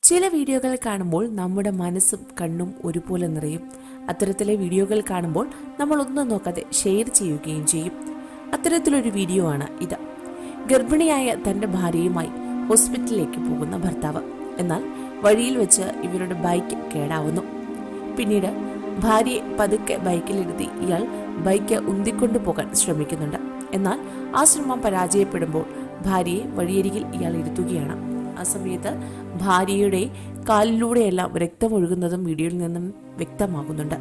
ചില വീഡിയോകൾ കാണുമ്പോൾ നമ്മുടെ മനസ്സും കണ്ണും ഒരുപോലെ നിറയും. അത്തരത്തിലെ വീഡിയോകൾ കാണുമ്പോൾ നമ്മൾ ഒന്നും നോക്കാതെ ഷെയർ ചെയ്യുകയും ചെയ്യും. അത്തരത്തിലൊരു വീഡിയോ ആണ് ഇത്. ഗർഭിണിയായ തന്റെ ഭാര്യയുമായി ഹോസ്പിറ്റലിലേക്ക് പോകുന്ന ഭർത്താവ്. എന്നാൽ വഴിയിൽ വെച്ച് ഇവരുടെ ബൈക്ക് കേടാവുന്നു. പിന്നീട് ഭാര്യയെ പതുക്കെ ബൈക്കിലിരുത്തി ഇയാൾ ബൈക്ക് ഉന്തിക്കൊണ്ടു പോകാൻ ശ്രമിക്കുന്നുണ്ട്. എന്നാൽ ആ ശ്രമം പരാജയപ്പെടുമ്പോൾ ഭാര്യയെ വഴിയരികിൽ ഇയാൾ ഇരുത്തുകയാണ്. ആ സമയത്ത് ഭാര്യയുടെ കാലിലൂടെയെല്ലാം രക്തമൊഴുകുന്നതും വീഡിയോയിൽ നിന്നും വ്യക്തമാകുന്നുണ്ട്.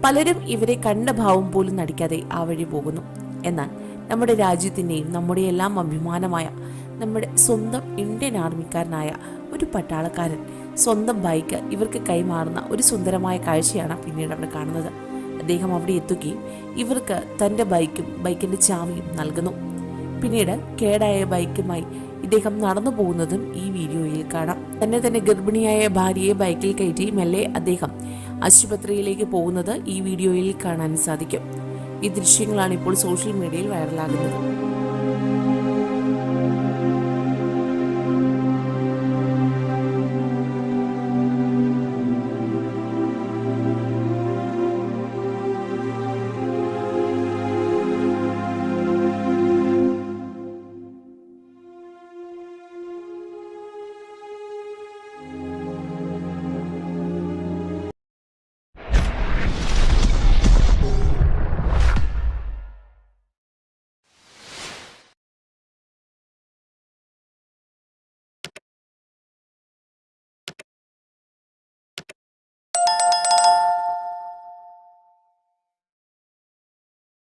പലരും ഇവരെ കണ്ട ഭാവം പോലും നടിക്കാതെ ആ വഴി പോകുന്നു. എന്നാൽ നമ്മുടെ രാജ്യത്തിൻ്റെയും നമ്മുടെ എല്ലാം അഭിമാനമായ നമ്മുടെ സ്വന്തം ഇന്ത്യൻ ആർമിക്കാരനായ ഒരു പട്ടാളക്കാരൻ സ്വന്തം ബൈക്ക് ഇവർക്ക് കൈമാറുന്ന ഒരു സുന്ദരമായ കാഴ്ചയാണ് പിന്നീട് അവിടെ കാണുന്നത്. അദ്ദേഹം അവിടെ എത്തുകയും ഇവർക്ക് തൻ്റെ ബൈക്കിൻ്റെ ചാവിയും നൽകുന്നു. പിന്നീട് കേടായ ബൈക്കുമായി ഇദ്ദേഹം നടന്നു പോകുന്നതും ഈ വീഡിയോയിൽ കാണാം. തന്നെ ഗർഭിണിയായ ഭാര്യയെ ബൈക്കിൽ കയറ്റി മെല്ലെ അദ്ദേഹം ആശുപത്രിയിലേക്ക് പോകുന്നത് ഈ വീഡിയോയിൽ കാണാൻ സാധിക്കും. ഈ ദൃശ്യങ്ങളാണ് ഇപ്പോൾ സോഷ്യൽ മീഡിയയിൽ വൈറലാകുന്നത്.